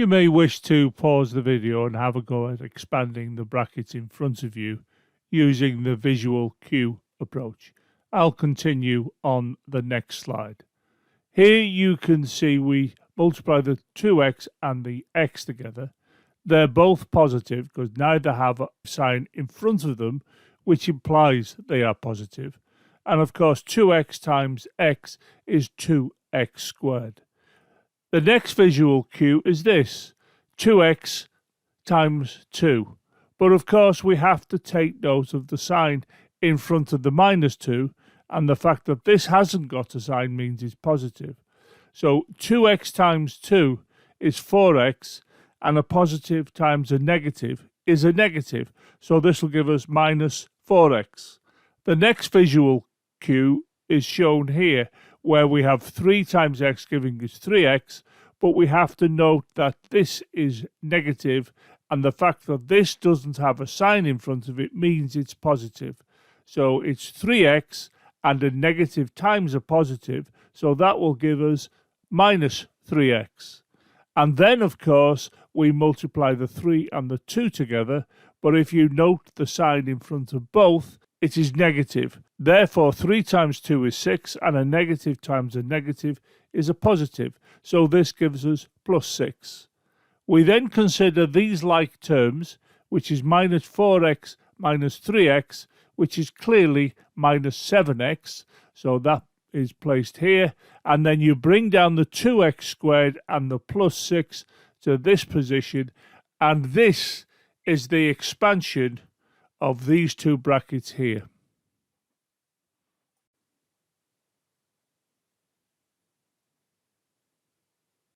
You may wish to pause the video and have a go at expanding the brackets in front of you using the visual cue approach. I'll continue on the next slide. Here you can see we multiply the 2x and the x together. They're both positive because neither have a sign in front of them, which implies they are positive. And of course, 2x times x is 2x squared. The next visual cue is this, 2x times 2. But of course, we have to take note of the sign in front of the minus 2, and the fact that this hasn't got a sign means it's positive. So 2x times 2 is 4x, and a positive times a negative is a negative. So this will give us minus 4x. The next visual cue is shown here, where we have 3 times x giving us 3x, but we have to note that this is negative, and the fact that this doesn't have a sign in front of it means it's positive. So it's 3x and a negative times a positive, so that will give us minus 3x. And then, of course, we multiply the 3 and the 2 together, but if you note the sign in front of both, it is negative. Therefore, 3 times 2 is 6, and a negative times a negative is a positive. So this gives us plus 6. We then consider these like terms, which is minus 4x minus 3x, which is clearly minus 7x. So that is placed here. And then you bring down the 2x squared and the plus 6 to this position. And this is the expansion of these two brackets here.